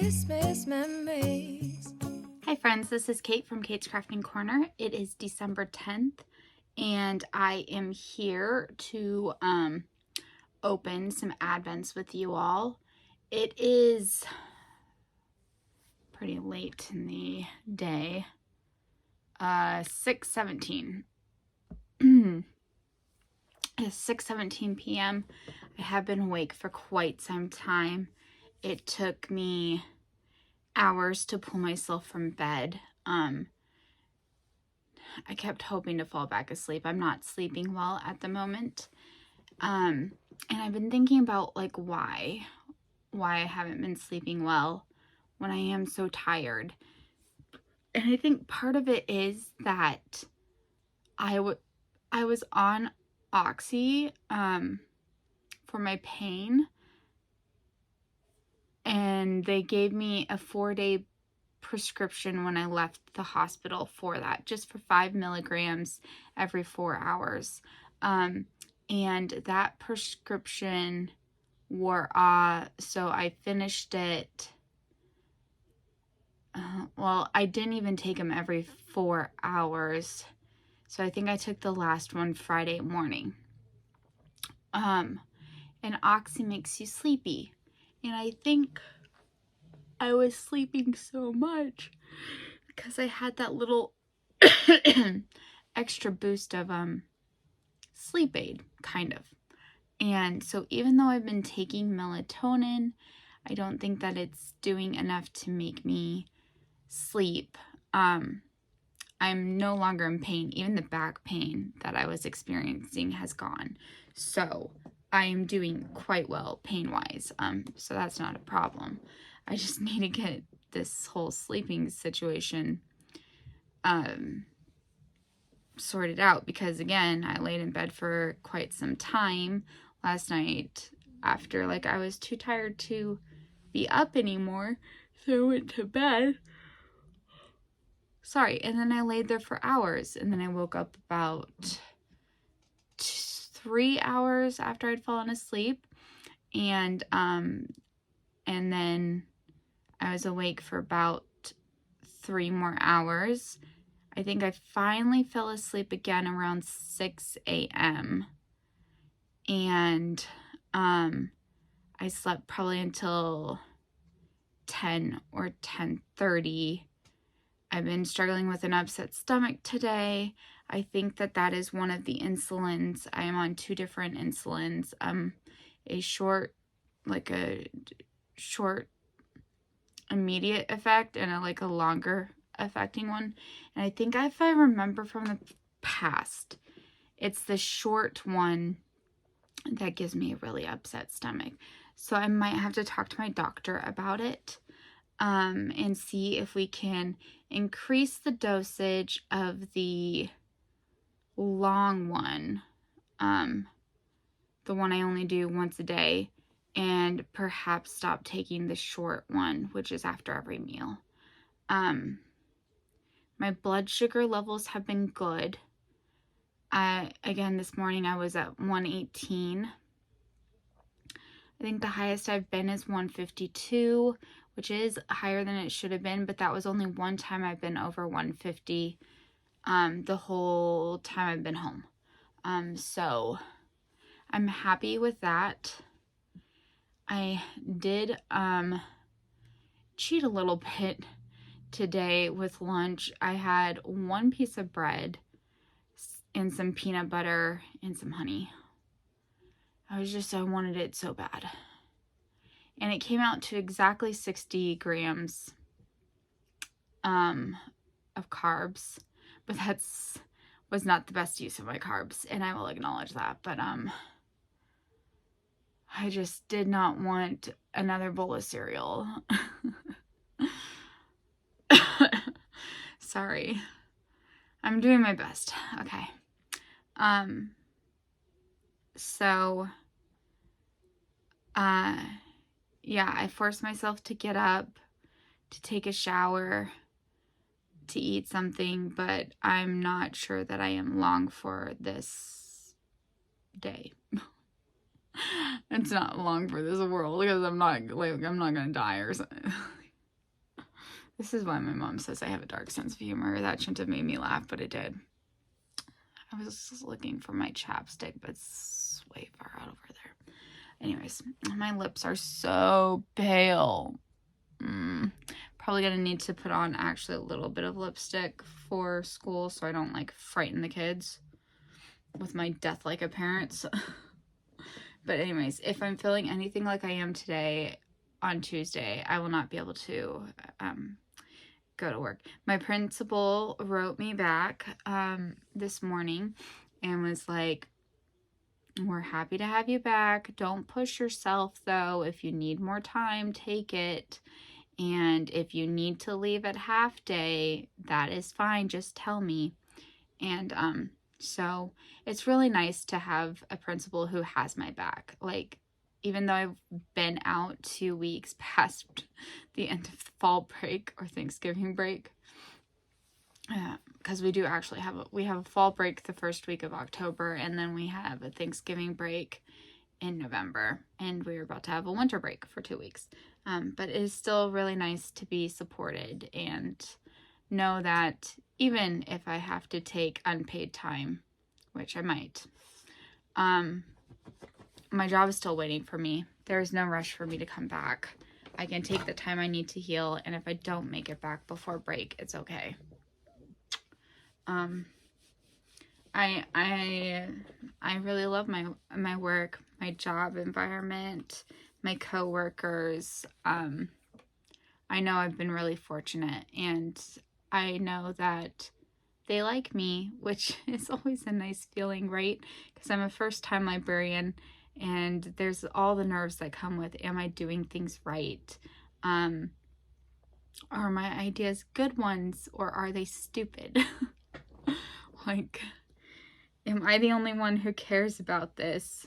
Christmas memories. Hi friends, this is Kate from Kate's Crafting Corner. It is December 10th and I am here to open some Advents with you all. It is pretty late in the day, 6:17. It's 6:17 p.m. I have been awake for quite some time. It took me hours to pull myself from bed. I kept hoping to fall back asleep. I'm not sleeping well at the moment. And I've been thinking about like why I haven't been sleeping well when I am so tired. And I think part of it is that I was on Oxy for my pain, and they gave me a 4-day prescription when I left the hospital for that, just for 5 milligrams every 4 hours. And that prescription wore off, so I finished it. Well, I didn't even take them every 4 hours, so I think I took the last one Friday morning. And Oxy makes you sleepy, and I think I was sleeping so much because I had that little extra boost of sleep aid, kind of. And so even though I've been taking melatonin, I don't think that it's doing enough to make me sleep. I'm no longer in pain. Even the back pain that I was experiencing has gone. So I am doing quite well pain-wise. So that's not a problem. I just need to get this whole sleeping situation sorted out, because again, I laid in bed for quite some time last night after I was too tired to be up anymore, so I went to bed. Sorry, and then I laid there for hours, and then I woke up about 3 hours after I'd fallen asleep, and then I was awake for about 3 more hours. I think I finally fell asleep again around 6 a.m. and I slept probably until 10 or 10:30. I've been struggling with an upset stomach today. I think that is one of the insulins. I am on 2 different insulins. A short immediate effect and a longer affecting one. And I think if I remember from the past, it's the short one that gives me a really upset stomach. So I might have to talk to my doctor about it and see if we can increase the dosage of the long one, the one I only do once a day, and perhaps stop taking the short one, which is after every meal. My blood sugar levels have been good. Again, this morning I was at 118. I think the highest I've been is 152, which is higher than it should have been, but that was only one time I've been over 150 the whole time I've been home. So I'm happy with that. I did cheat a little bit today with lunch. I had 1 piece of bread and some peanut butter and some honey. I wanted it so bad. And it came out to exactly 60 grams of carbs, but was not the best use of my carbs, and I will acknowledge that. But I just did not want another bowl of cereal. Sorry. I'm doing my best. Okay. So, yeah, I forced myself to get up, to take a shower, to eat something, but I'm not sure that I am long for this day. It's not long for this world, because I'm not gonna die or something. This is why my mom says I have a dark sense of humor. That shouldn't have made me laugh, but it did. I was just looking for my chapstick, but it's way far out over there. Anyways, my lips are so pale. Probably gonna need to put on actually a little bit of lipstick for school so I don't like frighten the kids with my death-like appearance. But anyways, if I'm feeling anything like I am today on Tuesday, I will not be able to go to work. My principal wrote me back this morning and was like, we're happy to have you back. Don't push yourself though. If you need more time, take it. And if you need to leave at half day, that is fine. Just tell me. And so it's really nice to have a principal who has my back. Like, even though I've been out 2 weeks past the end of the fall break or Thanksgiving break, because we do actually have a fall break the first week of October, and then we have a Thanksgiving break in November, and we're about to have a winter break for 2 weeks. But it is still really nice to be supported and know that even if I have to take unpaid time, which I might, my job is still waiting for me. There is no rush for me to come back. I can take the time I need to heal, and if I don't make it back before break, it's okay. I really love my work, my job environment, my coworkers. I know I've been really fortunate, and I know that they like me, which is always a nice feeling, right? Because I'm a first-time librarian, and there's all the nerves that come with, am I doing things right? Are my ideas good ones, or are they stupid? Like, am I the only one who cares about this?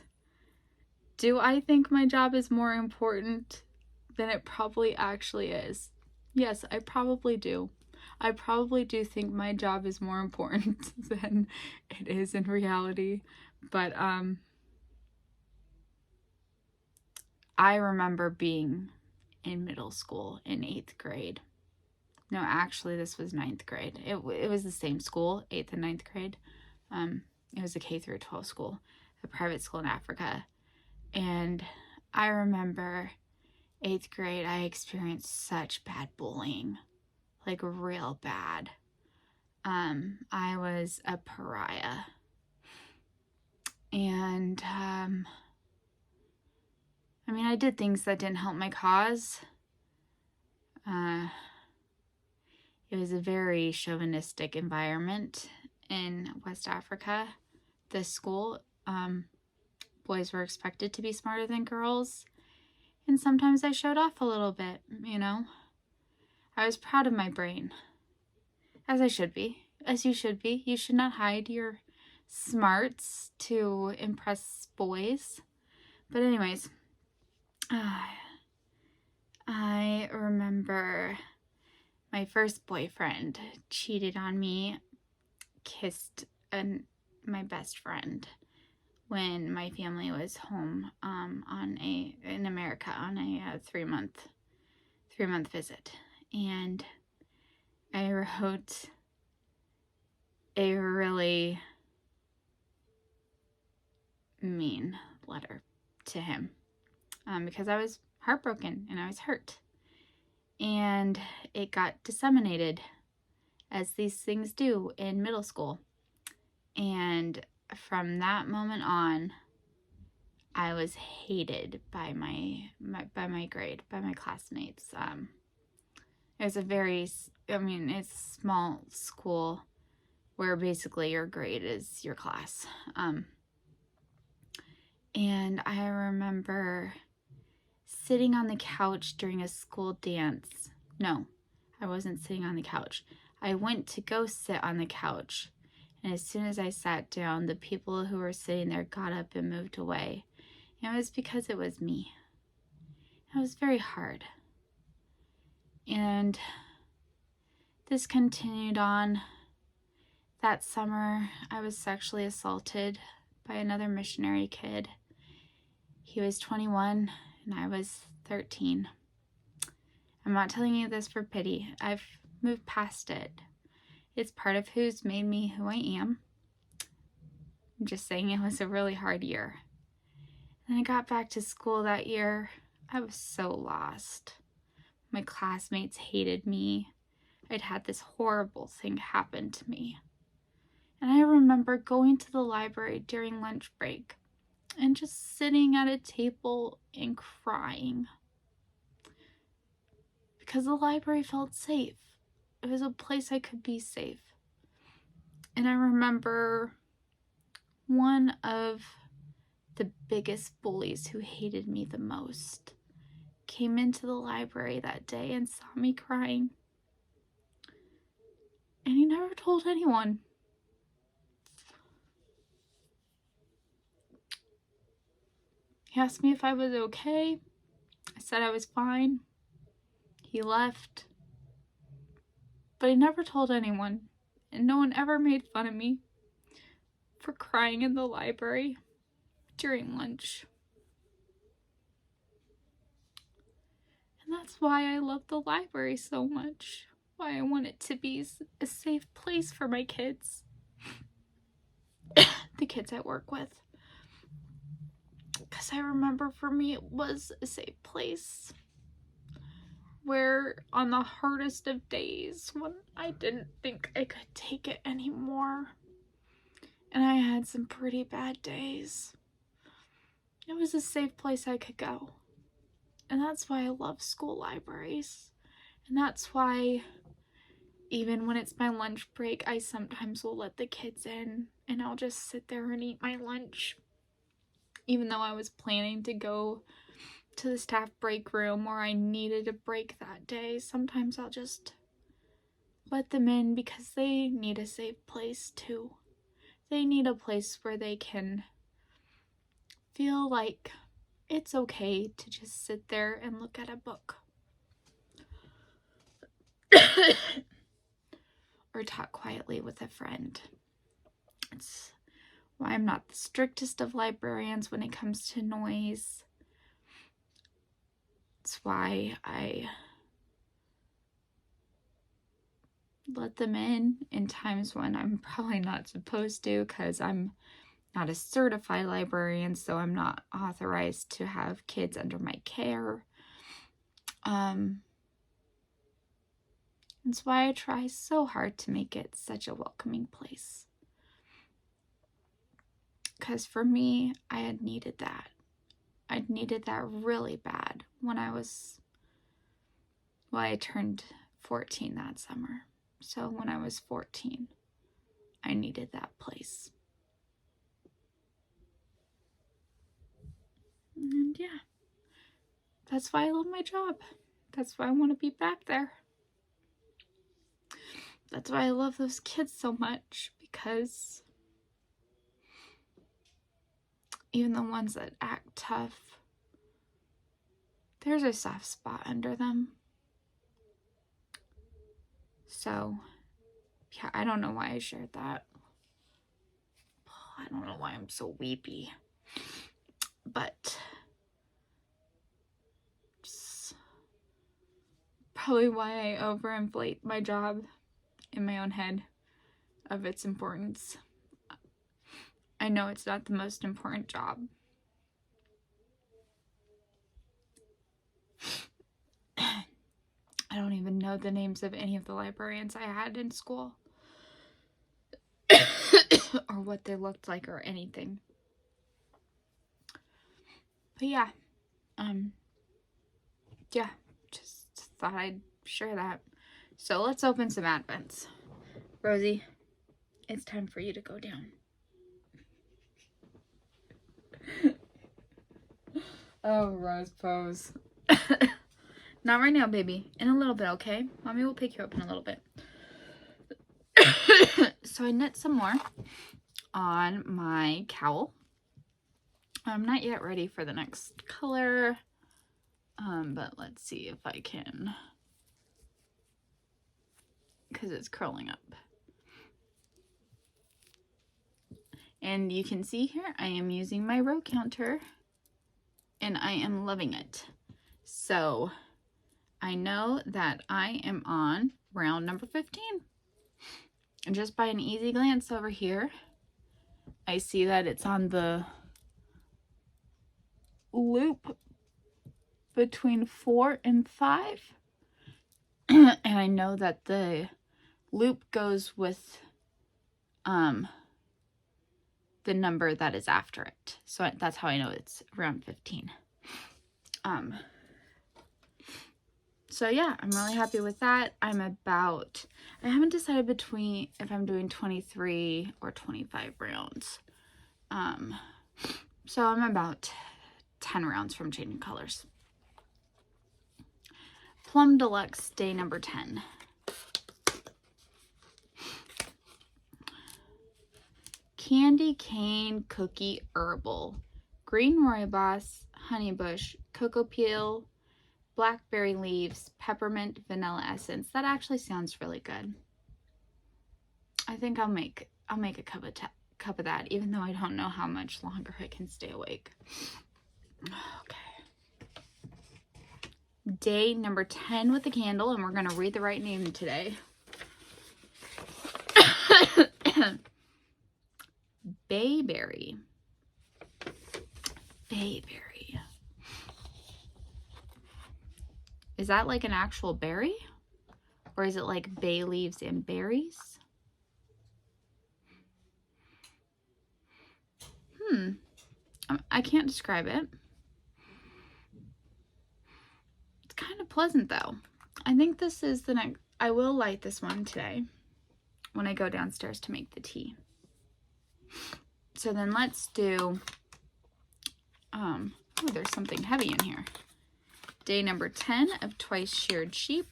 Do I think my job is more important than it probably actually is? Yes, I probably do. I probably do think my job is more important than it is in reality. But I remember being in middle school in 8th grade. No, actually, this was 9th grade. It was the same school, 8th and 9th grade. It was a K through 12 school, a private school in Africa. And I remember 8th grade, I experienced such bad bullying, like real bad. I was a pariah. And, I mean, I did things that didn't help my cause. It was a very chauvinistic environment in West Africa. This school, boys were expected to be smarter than girls, and sometimes I showed off a little bit, you know. I was proud of my brain, as I should be, as you should be. You should not hide your smarts to impress boys. But anyways, I remember my first boyfriend cheated on me, kissed my best friend when my family was home in America on a 3-month visit. And I wrote a really mean letter to him because I was heartbroken and I was hurt. And it got disseminated, as these things do in middle school. And from that moment on, I was hated by my grade, by my classmates. It was it's a small school where basically your grade is your class. And I remember sitting on the couch during a school dance. No, I wasn't sitting on the couch. I went to go sit on the couch. And as soon as I sat down, the people who were sitting there got up and moved away. And it was because it was me. It was very hard. And this continued on. That summer, I was sexually assaulted by another missionary kid. He was 21 and I was 13. I'm not telling you this for pity. I've moved past it. It's part of who's made me who I am. I'm just saying it was a really hard year. And I got back to school that year. I was so lost. My classmates hated me. I'd had this horrible thing happen to me. And I remember going to the library during lunch break and just sitting at a table and crying. Because the library felt safe. It was a place I could be safe. And I remember one of the biggest bullies who hated me the most came into the library that day and saw me crying. And he never told anyone. He asked me if I was okay. I said I was fine. He left. But he never told anyone. And no one ever made fun of me for crying in the library during lunch. And that's why I love the library so much. Why I want it to be a safe place for my kids. The kids I work with. Because I remember for me it was a safe place. Where on the hardest of days when I didn't think I could take it anymore. And I had some pretty bad days. It was a safe place I could go. And that's why I love school libraries. And that's why even when it's my lunch break, I sometimes will let the kids in and I'll just sit there and eat my lunch. Even though I was planning to go to the staff break room or I needed a break that day, sometimes I'll just let them in because they need a safe place too. They need a place where they can feel like it's okay to just sit there and look at a book. Or talk quietly with a friend. It's why I'm not the strictest of librarians when it comes to noise. It's why I let them in times when I'm probably not supposed to, because I'm not a certified librarian, so I'm not authorized to have kids under my care. That's why I try so hard to make it such a welcoming place. Because for me, I had needed that. I'd needed that really bad when I turned 14 that summer. So when I was 14, I needed that place. And yeah, that's why I love my job. That's why I want to be back there. That's why I love those kids so much, because even the ones that act tough, there's a soft spot under them. So, yeah, I don't know why I shared that. I don't know why I'm so weepy. But it's probably why I overinflate my job in my own head of its importance. I know it's not the most important job. I don't even know the names of any of the librarians I had in school. Or what they looked like or anything. But yeah. Yeah. Just thought I'd share that. So let's open some Advents. Rosie, it's time for you to go down. Oh, Rose pose. Not right now, baby. In a little bit, okay? Mommy will pick you up in a little bit. So I knit some more on my cowl. I'm not yet ready for the next color. But let's see if I can, because it's curling up. And you can see here, I am using my row counter, and I am loving it. So I know that I am on round number 15. And just by an easy glance over here, I see that it's on the loop between 4 and 5. And I know that the loop goes with the number that is after it. So that's how I know it's round 15. So yeah, I'm really happy with that. I haven't decided between if I'm doing 23 or 25 rounds. So I'm about 10 rounds from changing colors. Plum Deluxe, day number 10. Candy Cane Cookie Herbal. Green Rooibos, honey bush, cocoa peel, blackberry leaves, peppermint, vanilla essence. That actually sounds really good. I think I'll make a cup of that, even though I don't know how much longer I can stay awake. Okay. Day number 10 with the candle, and we're going to read the right name today. Bayberry. Bayberry. Is that like an actual berry? Or is it like bay leaves and berries? I can't describe it. It's kind of pleasant though. I think this is the next. I will light this one today when I go downstairs to make the tea. So then let's do, oh, there's something heavy in here. Day number 10 of Twice Sheared Sheep.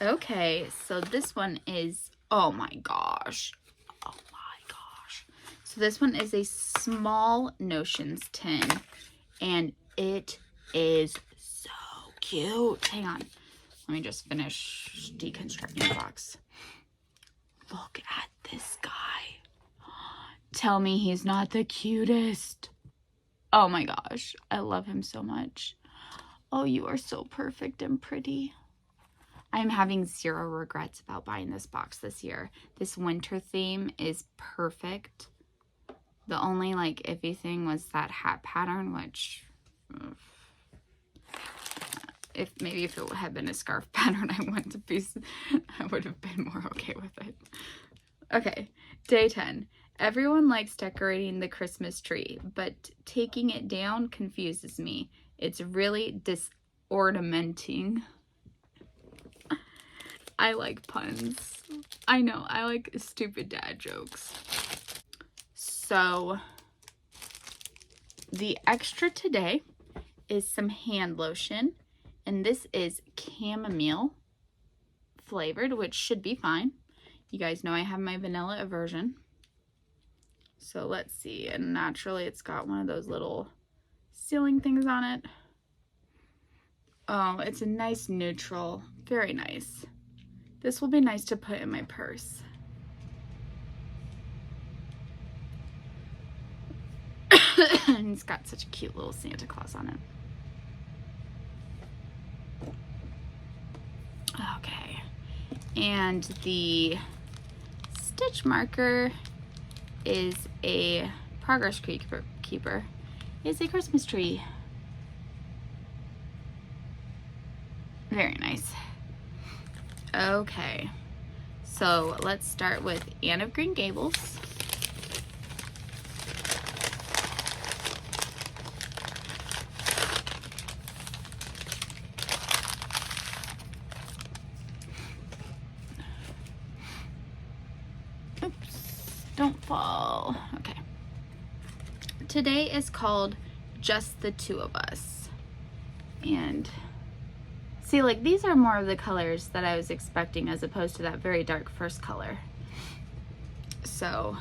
Okay, so this one is, oh my gosh. Oh my gosh. So this one is a small Notions tin, and it is so cute. Hang on. Let me just finish deconstructing the box. Look at this guy. Tell me he's not the cutest. Oh my gosh. I love him so much. Oh, you are so perfect and pretty. I'm having zero regrets about buying this box this year. This winter theme is perfect. The only like iffy thing was that hat pattern, which if it had been a scarf pattern, I would have been more okay with it. Okay, day 10. Everyone likes decorating the Christmas tree, but taking it down confuses me. It's really disornamenting. I like puns. I know, I like stupid dad jokes. So, the extra today is some hand lotion, and this is chamomile flavored, which should be fine. You guys know I have my vanilla aversion. So let's see, and naturally it's got one of those little sealing things on it. Oh, it's a nice neutral, very nice. This will be nice to put in my purse. And it's got such a cute little Santa Claus on it. Okay, and the stitch marker is a progress keeper. It's a Christmas tree. Very nice. Okay, so let's start with Anne of Green Gables. Don't fall. Okay. Today is called Just the Two of Us. And see, like, these are more of the colors that I was expecting as opposed to that very dark first color. So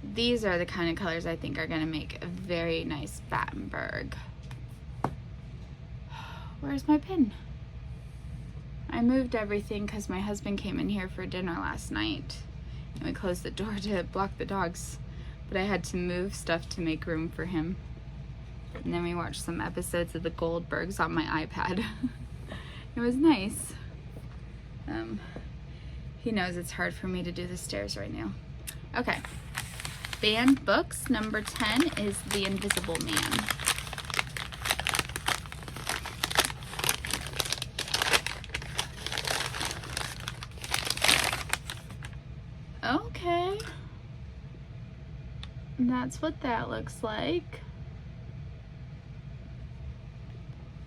these are the kind of colors I think are going to make a very nice Battenberg. Where's my pin? I moved everything because my husband came in here for dinner last night. And we closed the door to block the dogs but I had to move stuff to make room for him. And then we watched some episodes of the Goldbergs on my iPad. It was nice. He knows it's hard for me to do the stairs right now. Okay. Banned books, number 10 is The Invisible Man. Okay. That's what that looks like.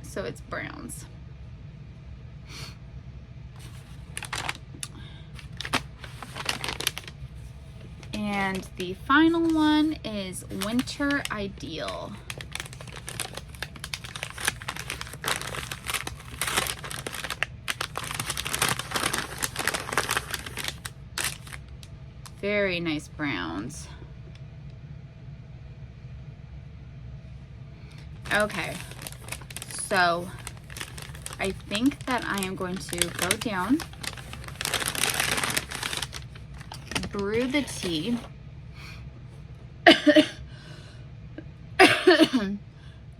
So it's browns. And the final one is Winter Ideal. Very nice browns. Okay, so I think that I am going to go down, brew the tea.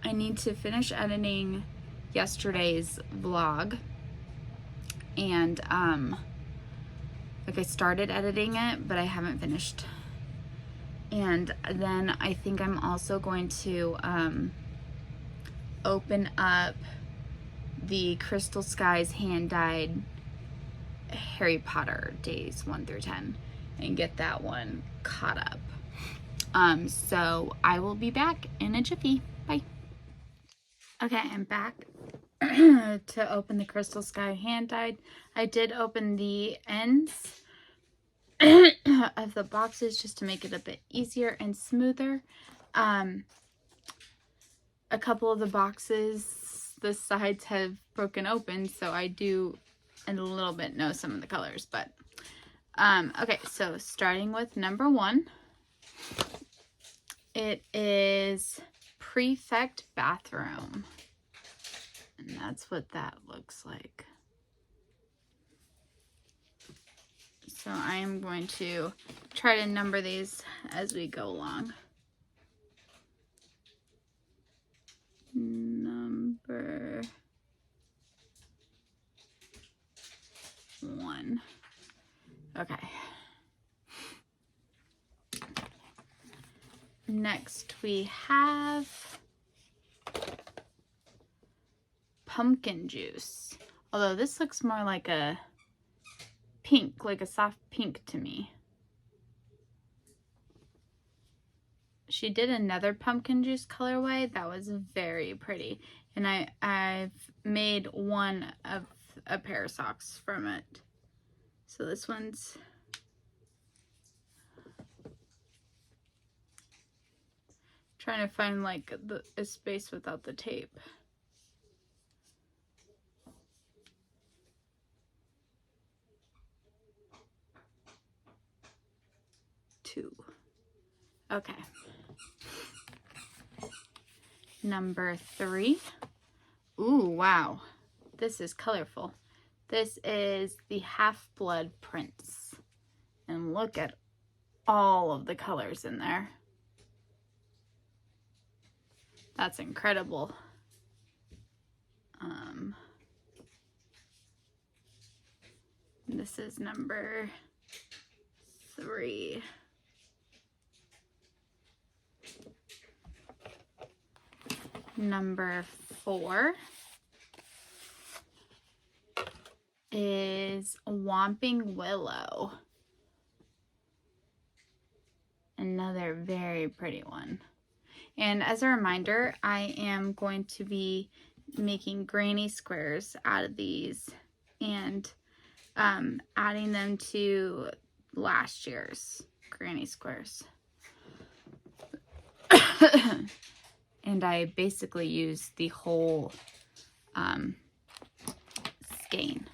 I need to finish editing yesterday's vlog, and like I started editing it, but I haven't finished. And then I think I'm also going to open up the Crystal Skies hand-dyed Harry Potter days 1 through 10 and get that one caught up. So I will be back in a jiffy. Bye. Okay, I'm back to open the Crystal Sky hand-dyed. I did open the ends of the boxes just to make it a bit easier and smoother. A couple of the boxes, the sides have broken open, so I do a little bit know some of the colors, but okay, so starting with number 1, it is Prefect Bathroom, and that's what that looks like. So I am going to try to number these as we go along. Number 1. Okay. Next we have pumpkin juice. Although this looks more like a pink, like a soft pink to me. She did another pumpkin juice colorway that was very pretty, and I've made one of a pair of socks from it. So this one's trying to find like a space without the tape. Two. Okay. Number 3. Ooh, wow. This is colorful. This is the Half-Blood Prince. And look at all of the colors in there. That's incredible. This is number 3. Number 4 is Whomping Willow. Another very pretty one. And as a reminder, I am going to be making granny squares out of these and adding them to last year's granny squares. And I basically used the whole skein.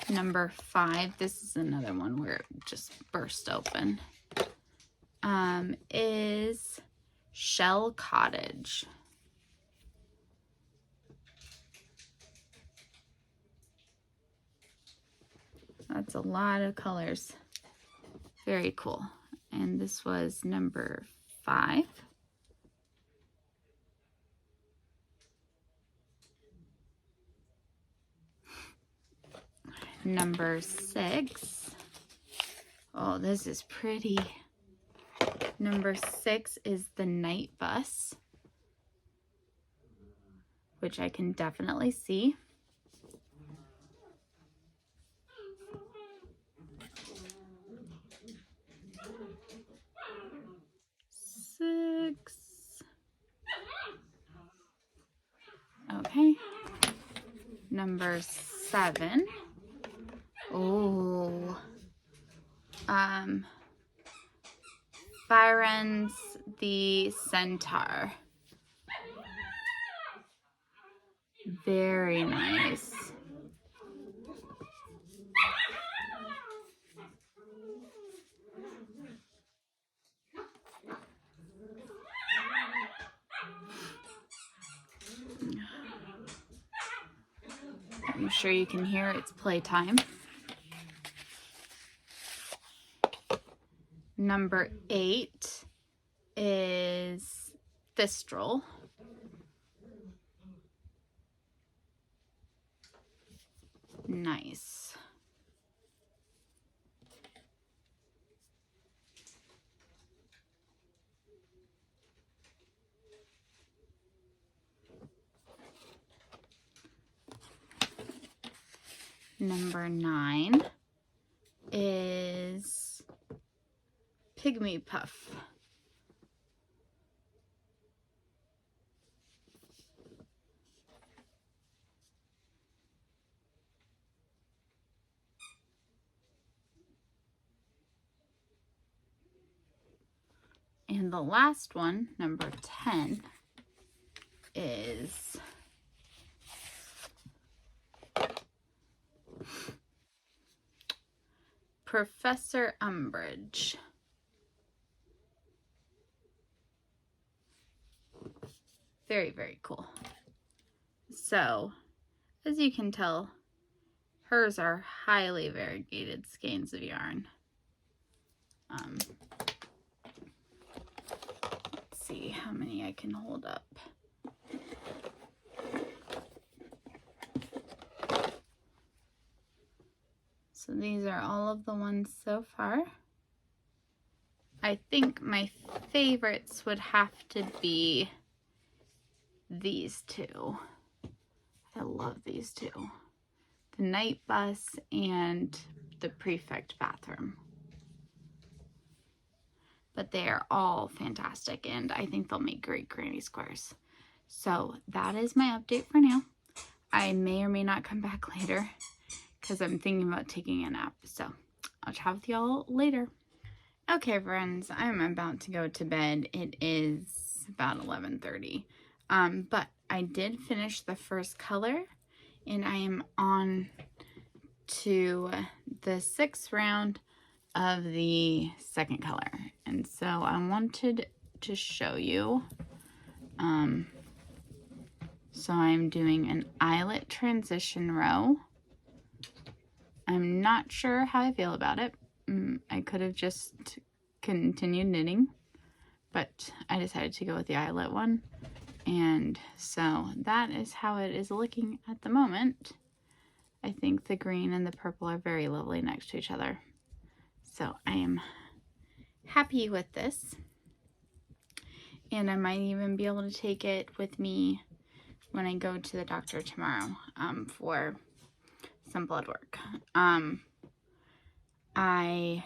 Number 5, this is another one where it just burst open, is Shell Cottage. That's a lot of colors. Very cool. and this was number 5. Number 6. Oh, this is pretty. Number 6 is the Night Bus, which I can definitely see. Six. Okay. Number 7. Oh. Byron's the Centaur. Very nice. I'm sure you can hear it's playtime. Number 8 is Thistral. Nice. Number 9 is Pygmy Puff. And the last one, number 10, is Professor Umbridge. Very, very cool. So, as you can tell, hers are highly variegated skeins of yarn. Let's see how many I can hold up. So these are all of the ones so far. I think my favorites would have to be these two. I love these two. The Night Bus and the Prefect Bathroom. But they are all fantastic, and I think they'll make great granny squares. So that is my update for now. I may or may not come back later because I'm thinking about taking a nap. So I'll chat with y'all later. Okay, friends, I'm about to go to bed. It is about 11:30. But I did finish the first color, and I am on to the 6th round of the second color. And so I wanted to show you. So I'm doing an eyelet transition row. I'm not sure how I feel about it. I could have just continued knitting, but I decided to go with the eyelet one. And so that is how it is looking at the moment. I think the green and the purple are very lovely next to each other. So I am happy with this. And I might even be able to take it with me when I go to the doctor tomorrow for some blood work. I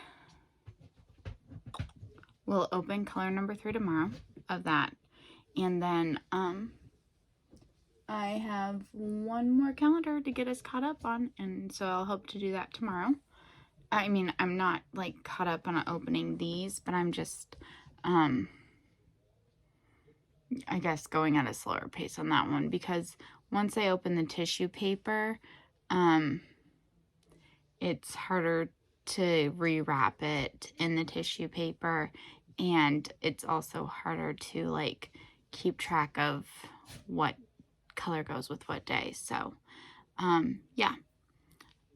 will open color number 3 tomorrow of that. And then I have one more calendar to get us caught up on, and so I'll hope to do that tomorrow. I mean, I'm not like caught up on opening these, but I'm just I guess going at a slower pace on that one, because once I open the tissue paper, it's harder to rewrap it in the tissue paper, and it's also harder to like keep track of what color goes with what day. So yeah,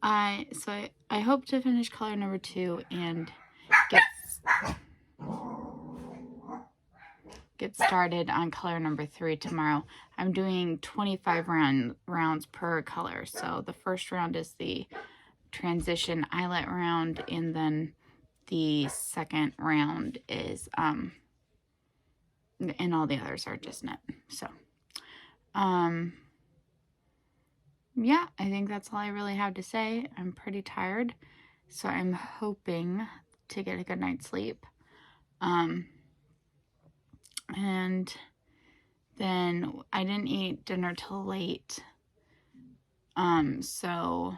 I hope to finish color number 2 and get get started on color number 3 tomorrow. I'm doing 25 rounds per color. So the first round is the transition eyelet round, and then the second round is and all the others are just knit. So yeah, I think that's all I really have to say. I'm pretty tired, so I'm hoping to get a good night's sleep. And then I didn't eat dinner till late. So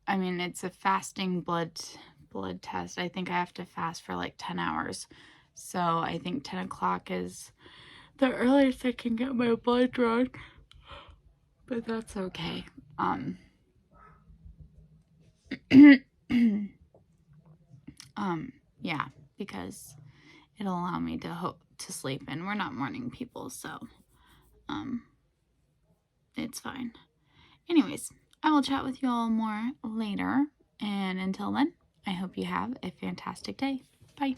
I mean, it's a fasting blood test. I think I have to fast for like 10 hours. So I think 10 o'clock is the earliest I can get my blood drawn. But that's okay. Yeah, because it'll allow me to sleep, and we're not morning people, so it's fine. Anyways, I will chat with you all more later, and until then, I hope you have a fantastic day. Bye.